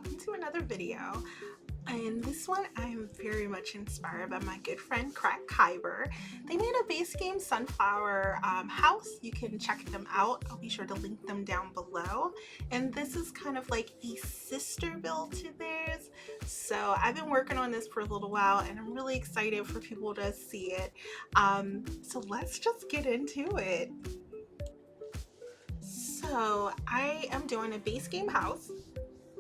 welcome to another video. In this one, I'm very much inspired by my good friend Crack Kyber. They made a base game sunflower house. You can check them out. I'll be sure to link them down below. And this is kind of like a sister build to theirs. So I've been working on this for a little while and I'm really excited for people to see it. So let's just get into it. So I am doing a base game house,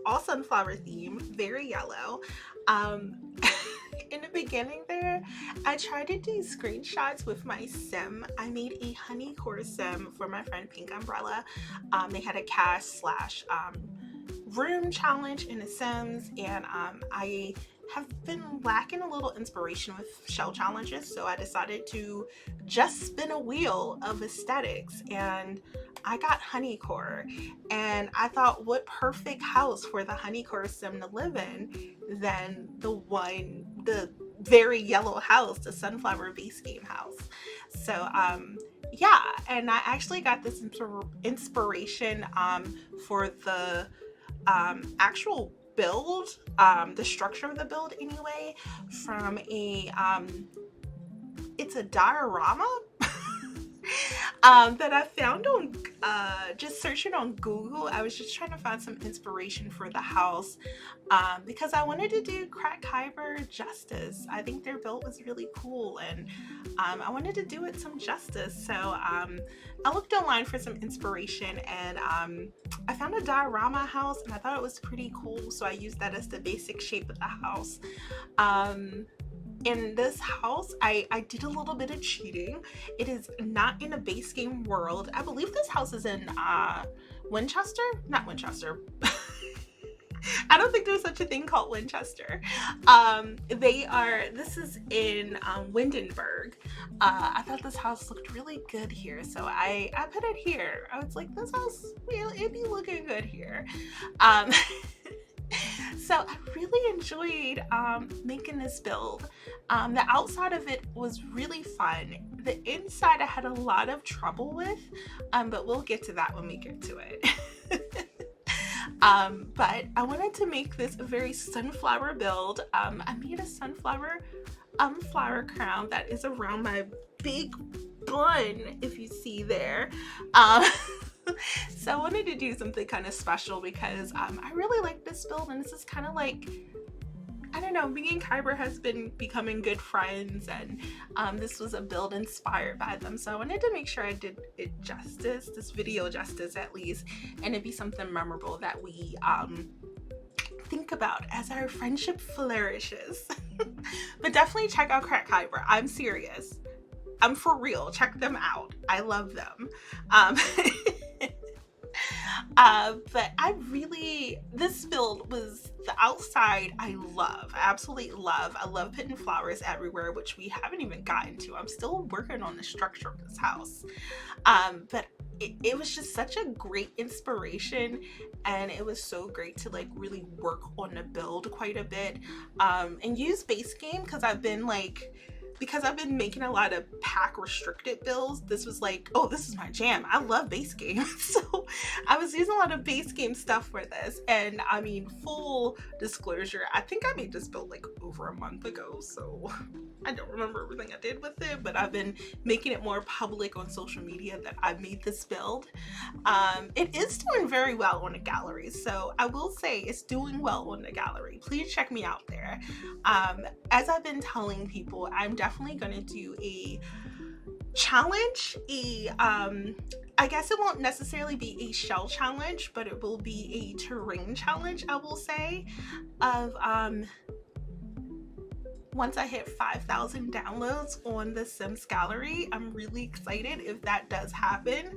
all sunflower theme, very yellow. In the beginning there, I tried to do screenshots with my sim. I made a honey core sim for my friend Pink Umbrella. They had a cash slash room challenge in the sims, and I have been lacking a little inspiration with shell challenges, so I decided to just spin a wheel of aesthetics, and I got honey core, and I thought, what perfect house for the honey core sim to live in than the very yellow house, the sunflower base game house. So yeah, and I actually got this inspiration for the actual build, the structure of the build anyway, from a it's a diorama that I found on just searching on Google. I was just trying to find some inspiration for the house because I wanted to do Crack Kyber justice. I think their build was really cool, and I wanted to do it some justice. So I looked online for some inspiration, and I found a diorama house and I thought it was pretty cool, so I used that as the basic shape of the house. In this house, I did a little bit of cheating. It is not in a base game world. I believe this house is in Winchester? Not Winchester. I don't think there's such a thing called Winchester. This is in Windenburg. I thought this house looked really good here, so I put it here. I was like, this house, well, it'd be looking good here. So I really enjoyed making this build. The outside of it was really fun. The inside I had a lot of trouble with, but we'll get to that when we get to it. But I wanted to make this a very sunflower build. I made a sunflower flower crown that is around my big bun, if you see there. So I wanted to do something kind of special because I really like this build, and this is kind of like, I don't know, me and Kyber has been becoming good friends, and this was a build inspired by them, so I wanted to make sure I did it justice, this video justice at least, and it'd be something memorable that we think about as our friendship flourishes. But definitely check out Crack Kyber. I'm serious. I'm for real. Check them out. I love them. But this build was the outside I love. I absolutely love. I love putting flowers everywhere, which we haven't even gotten to. I'm still working on the structure of this house. But it was just such a great inspiration, and it was so great to like really work on the build quite a bit, and use base game because I've been making a lot of pack restricted builds. This was like, oh, this is my jam. I love base game. So I was using a lot of base game stuff for this. And I mean, full disclosure, I think I made this build like over a month ago. So I don't remember everything I did with it, but I've been making it more public on social media that I made this build. It is doing very well on the gallery. So I will say it's doing well on the gallery. Please check me out there. As I've been telling people, I'm definitely going to do a challenge, I guess it won't necessarily be a shell challenge, but it will be a terrain challenge, I will say, of once I hit 5,000 downloads on the Sims gallery. I'm really excited if that does happen.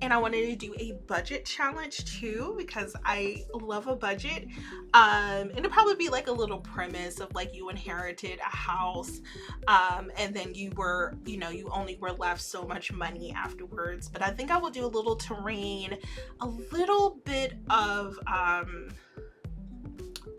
And I wanted to do a budget challenge too, because I love a budget. And it'll probably be like a little premise of like you inherited a house, and then you only were left so much money afterwards. But I think I will do a little terrain, a little bit of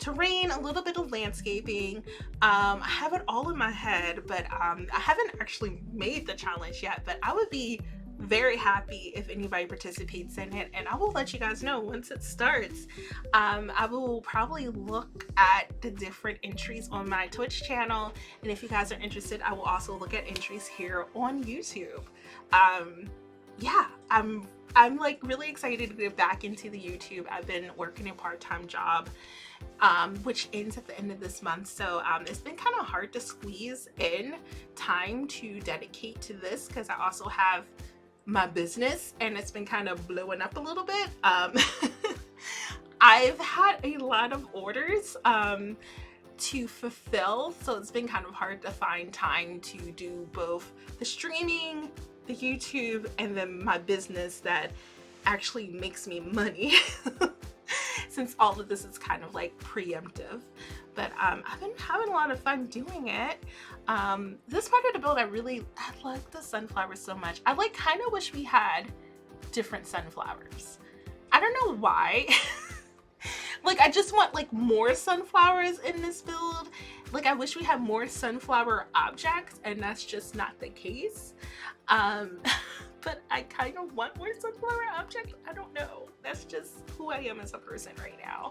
a little bit of landscaping. I have it all in my head, but I haven't actually made the challenge yet. But I would be very happy if anybody participates in it, and I will let you guys know once it starts. I will probably look at the different entries on my Twitch channel, and if you guys are interested, I will also look at entries here on YouTube. Yeah, I'm like really excited to get back into the YouTube. I've been working a part-time job, which ends at the end of this month, so it's been kind of hard to squeeze in time to dedicate to this because I also have my business and it's been kind of blowing up a little bit. I've had a lot of orders to fulfill, so it's been kind of hard to find time to do both the streaming, the YouTube, and then my business that actually makes me money. Since all of this is kind of like preemptive, but I've been having a lot of fun doing it. This part of the build, I like the sunflowers so much. I like kind of wish we had different sunflowers. I don't know why. Like I just want like more sunflowers in this build. Like I wish we had more sunflower objects, and that's just not the case. But I kind of want more sunflower objects. I don't know. That's just who I am as a person right now.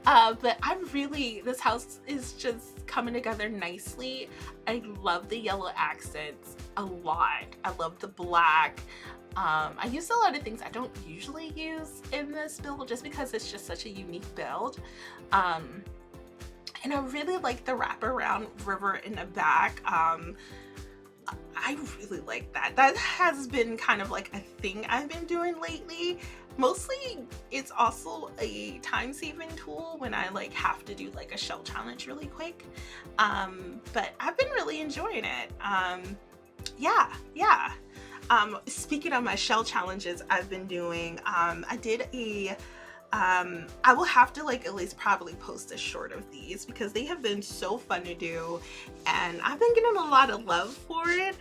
But this house is just coming together nicely. I love the yellow accents a lot. I love the black. I use a lot of things I don't usually use in this build just because it's just such a unique build. And I really like the wraparound river in the back. I really like that. That has been kind of like a thing I've been doing lately. Mostly it's also a time-saving tool when I like have to do like a shell challenge really quick. But I've been really enjoying it. Yeah. Speaking of my shell challenges I've been doing, I did a I will have to like at least probably post a short of these because they have been so fun to do and I've been getting a lot of love for it.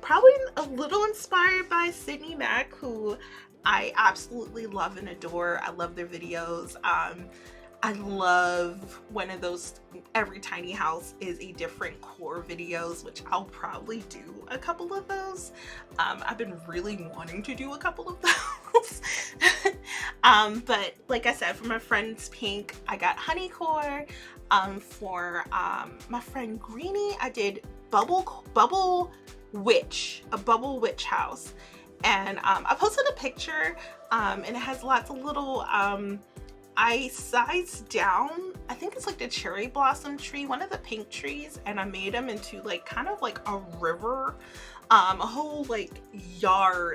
Probably a little inspired by Sydney Mac, who I absolutely love and adore. I love their videos. I love one of those every tiny house is a different core videos, which I'll probably do a couple of those. I've been really wanting to do a couple of those. But like I said, for my friend's pink, I got honey core. For my friend Greenie, I did bubble witch house. And I posted a picture and it has lots of little I sized down, I think it's like the cherry blossom tree, one of the pink trees, and I made them into like kind of like a river, a whole like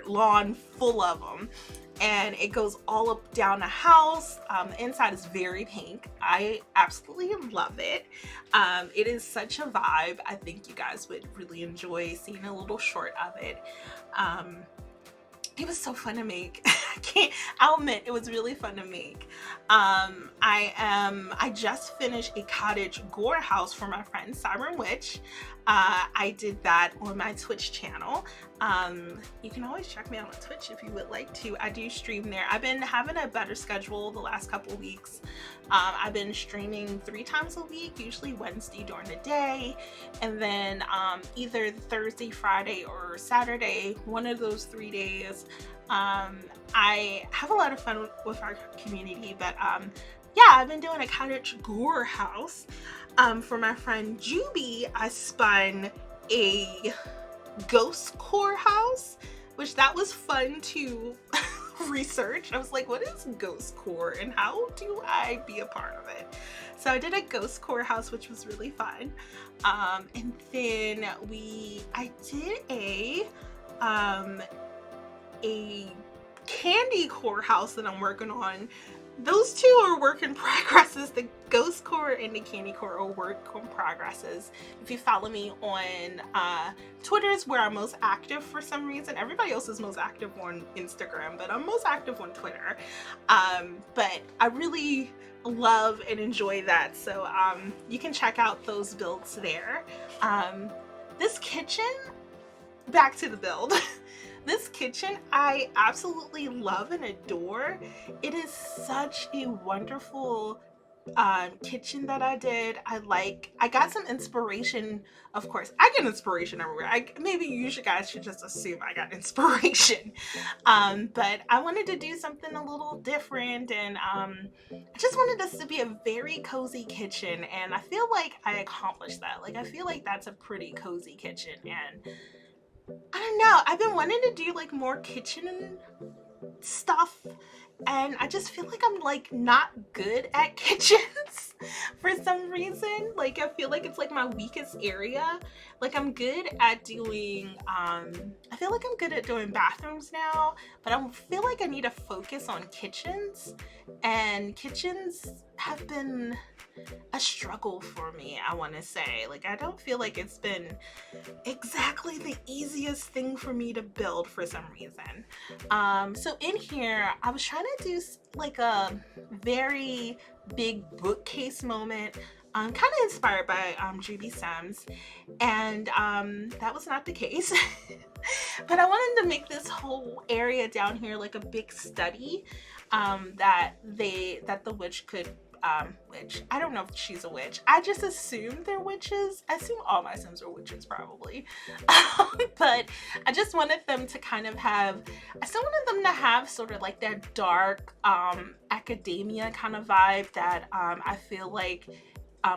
lawn full of them, and it goes all up down the house. The inside is very pink. I absolutely love it. It is such a vibe. I think you guys would really enjoy seeing a little short of it. It was so fun to make. I'll admit it was really fun to make. I just finished a cottage gore house for my friend Siren Witch. I did that on my Twitch channel. You can always check me out on Twitch if you would like to. I do stream there. I've been having a better schedule the last couple weeks. I've been streaming 3 times a week, usually Wednesday during the day, and then either Thursday, Friday, or Saturday, one of those 3 days. I have a lot of fun with our community, but yeah, I've been doing a cottage gore house. For my friend Juby, I spun a ghost core house, which that was fun to research. I was like, what is ghost core and how do I be a part of it? So I did a ghost core house, which was really fun. And then I did a candy core house that I'm working on. Those two are work in progresses. The ghost core and the candy core are work in progresses. If you follow me on Twitter is where I'm most active for some reason. Everybody else is most active on Instagram, but I'm most active on Twitter. But I really love and enjoy that. So you can check out those builds there. This kitchen, back to the build. This kitchen I absolutely love and adore. It is such a wonderful kitchen that I did. I got some inspiration. Of course, I get inspiration everywhere. Maybe you guys should just assume I got inspiration. But I wanted to do something a little different, and I just wanted this to be a very cozy kitchen, and I feel like I accomplished that. Like, I feel like that's a pretty cozy kitchen, and I don't know, I've been wanting to do like more kitchen stuff, and I just feel like I'm like not good at kitchens for some reason. Like, I feel like it's like my weakest area. Like, I'm good at doing I feel like I'm good at doing bathrooms now, but I feel like I need to focus on kitchens, and kitchens have been a struggle for me, I want to say. Like, I don't feel like it's been exactly the easiest thing for me to build for some reason. So in here, I was trying to do like a very big bookcase moment, kind of inspired by GB Sims, and that was not the case. But I wanted to make this whole area down here like a big study, that the witch could witch. I don't know if she's a witch. I just assume they're witches. I assume all my Sims are witches, probably. But I just wanted them to kind of have, I still wanted them to have sort of like that dark academia kind of vibe that I feel like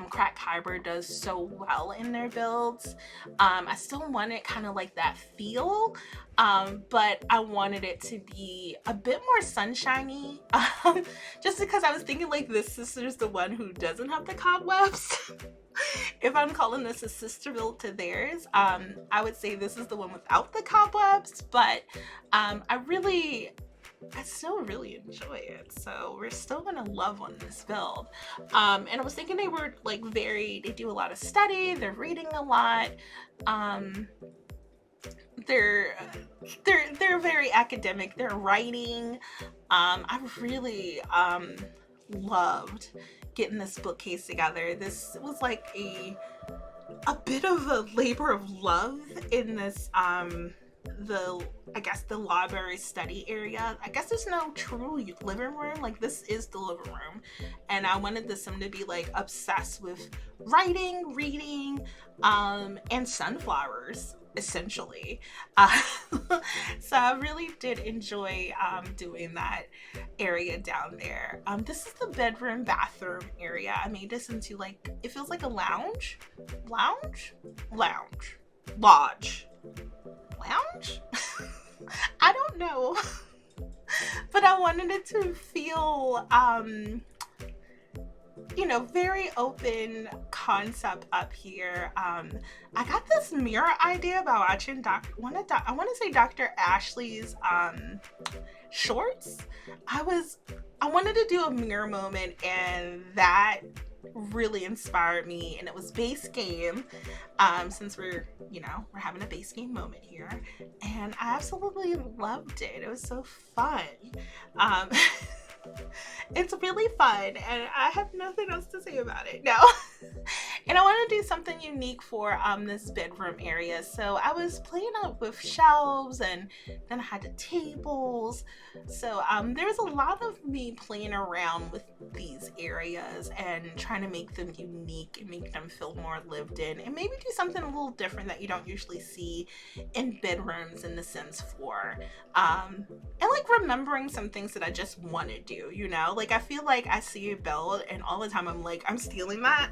Crack Kyber does so well in their builds. I still wanted kind of like that feel, but I wanted it to be a bit more sunshiny, just because I was thinking like this sister's the one who doesn't have the cobwebs. If I'm calling this a sister build to theirs, I would say this is the one without the cobwebs, but I still really enjoy it, so we're still gonna love on this build. And I was thinking they were like they do a lot of study, they're reading a lot, they're very academic, they're writing. I really loved getting this bookcase together. This was like a bit of a labor of love in this I guess the library study area. I guess there's no true living room. Like, this is the living room, and I wanted the sim to be like obsessed with writing, reading, and sunflowers, essentially. So I really did enjoy doing that area down there. This is the bedroom bathroom area. I made this into like, it feels like a lodge. I don't know. But I wanted it to feel very open concept up here. I got this mirror idea by watching I want to say Dr. Ashley's shorts. I wanted to do a mirror moment, and that really inspired me, and it was base game, since we're having a base game moment here, and I absolutely loved it. It was so fun. It's really fun, and I have nothing else to say about it. No. And I want to do something unique for this bedroom area. So I was playing up with shelves, and then I had the tables. So there was a lot of me playing around with these areas and trying to make them unique and make them feel more lived in, and maybe do something a little different that you don't usually see in bedrooms in The Sims 4. And like remembering some things that I just want to do, like I feel like I see a build and all the time I'm like, I'm stealing that.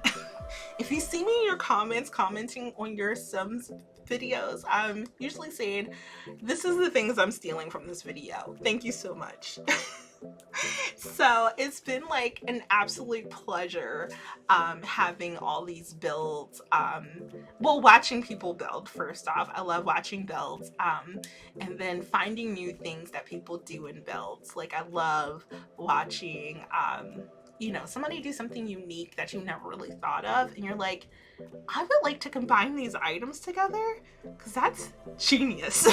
If you see me in your comments commenting on your Sims videos, I'm usually saying, this is the things I'm stealing from this video. Thank you so much. So it's been like an absolute pleasure having all these builds, watching people build. First off, I love watching builds, and then finding new things that people do in builds. Like, I love watching somebody do something unique that you never really thought of, and you're like, I would like to combine these items together, because that's genius.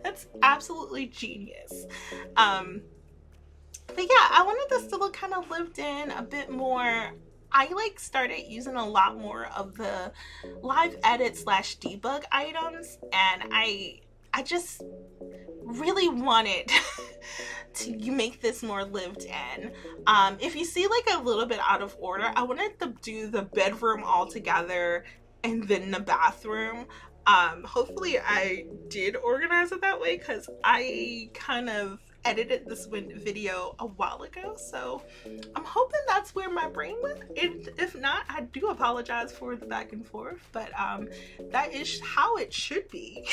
That's absolutely genius. But yeah, I wanted this to look kind of lived in, a bit more. I started using a lot more of the live edit / debug items, and I just really wanted you make this more lived in. If you see like a little bit out of order, I wanted to do the bedroom all together and then the bathroom. Hopefully I did organize it that way, because I kind of edited this video a while ago, so I'm hoping that's where my brain went. If not, I do apologize for the back and forth, but that is how it should be.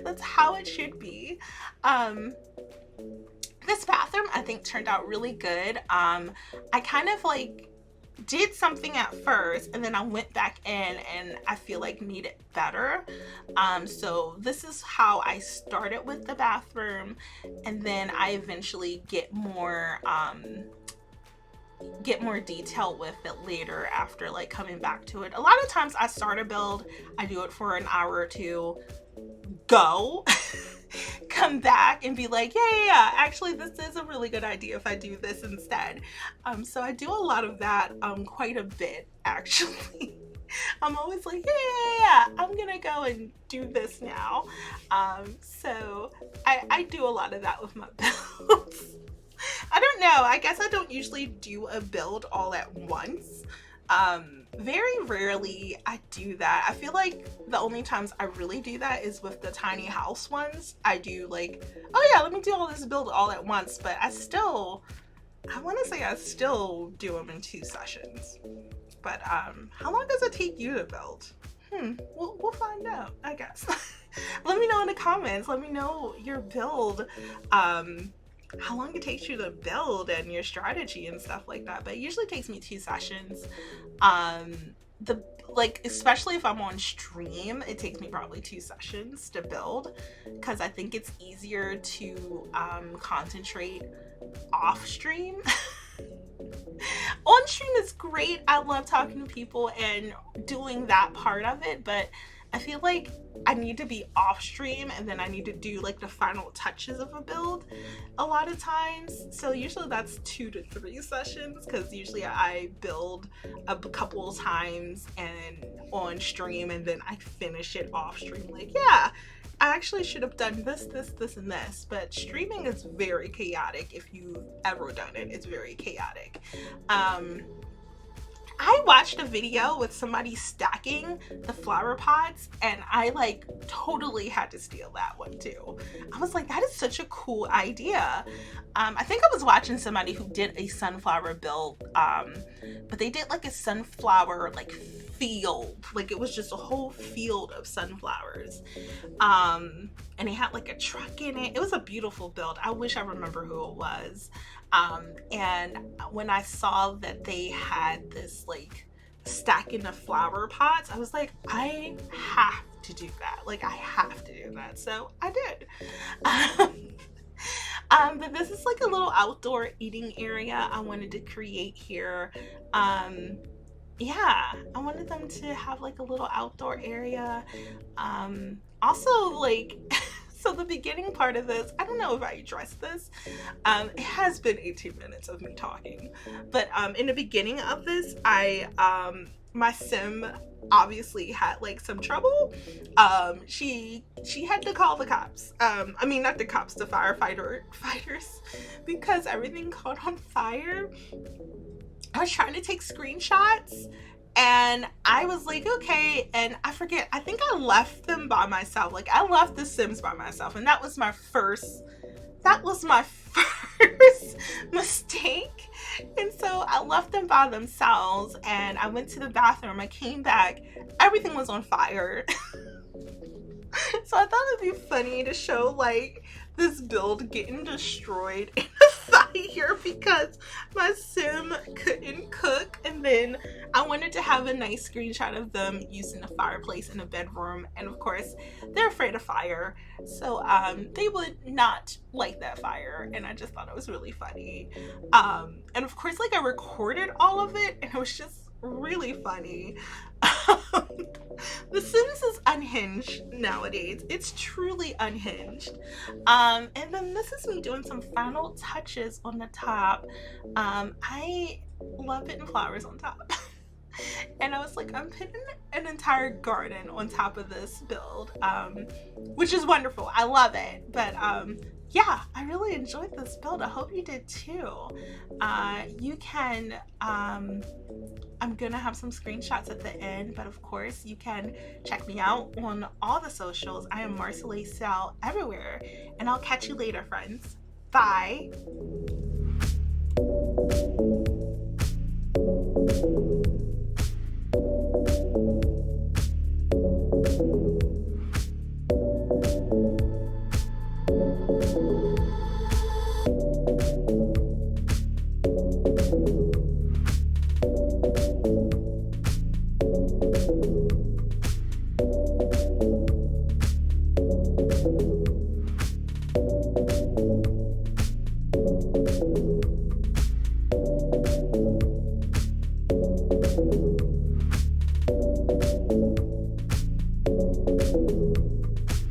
That's how it should be. This bathroom I think turned out really good. I kind of like did something at first and then I went back in and I feel like made it better. So this is how I started with the bathroom, and then I eventually get more detail with it later after like coming back to it. A lot of times I start a build, I do it for an hour or two, go come back and be like, yeah, actually this is a really good idea if I do this instead. So I do a lot of that quite a bit actually. I'm always like, yeah, I'm gonna go and do this now. So I do a lot of that with my builds. I don't know, I guess I don't usually do a build all at once. Very rarely I do that. I feel like the only times I really do that is with the tiny house ones. I do like, oh yeah, let me do all this build all at once, but I want to say I still do them in 2 sessions. But how long does it take you to build? We'll find out, I guess. Let me know in the comments. Let me know your build, how long it takes you to build and your strategy and stuff like that. But it usually takes me 2 sessions. Especially if I'm on stream, it takes me probably 2 sessions to build, because I think it's easier to concentrate off stream. On stream is great. I love talking to people and doing that part of it, but I feel like I need to be off stream and then I need to do like the final touches of a build a lot of times. So usually that's 2 to 3 sessions, because usually I build a couple of times and on stream, and then I finish it off stream. Like, yeah, I actually should have done this, and this. But streaming is very chaotic. If you've ever done it, it's very chaotic. I watched a video with somebody stacking the flower pots, and I like totally had to steal that one too. I was like, that is such a cool idea. I think I was watching somebody who did a sunflower build, but they did like a sunflower like field, like it was just a whole field of sunflowers, and it had like a truck in it. It was a beautiful build. I wish I remember who it was. And when I saw that they had this like stacking of flower pots, I was like, I have to do that. Like, I have to do that. So I did. But this is like a little outdoor eating area I wanted to create here. Yeah, I wanted them to have like a little outdoor area. Also, like, so the beginning part of this, I don't know if I addressed this. It has been 18 minutes of me talking, but in the beginning of this, my sim obviously had like some trouble. She had to call the cops. I mean, not the cops, the fighters, because everything caught on fire. I was trying to take screenshots, and I was like, okay, and I forget, I think I left them by myself. Like, I left the Sims by myself, and that was my first mistake. And so I left them by themselves, and I went to the bathroom. I came back, everything was on fire. So I thought it'd be funny to show like this build getting destroyed in a fire because my sim couldn't cook. And then I wanted to have a nice screenshot of them using a fireplace in a bedroom, and of course they're afraid of fire, so they would not like that fire, and I just thought it was really funny. And of course, like, I recorded all of it, and it was just really funny. The Sims is unhinged nowadays. It's truly unhinged. And then this is me doing some final touches on the top. I love putting flowers on top. And I was like, I'm putting an entire garden on top of this build, which is wonderful. I love it. But yeah, I really enjoyed this build. I hope you did too. You can, I'm gonna have some screenshots at the end, but of course you can check me out on all the socials. I am Marcylaycelle everywhere, and I'll catch you later, friends. Bye.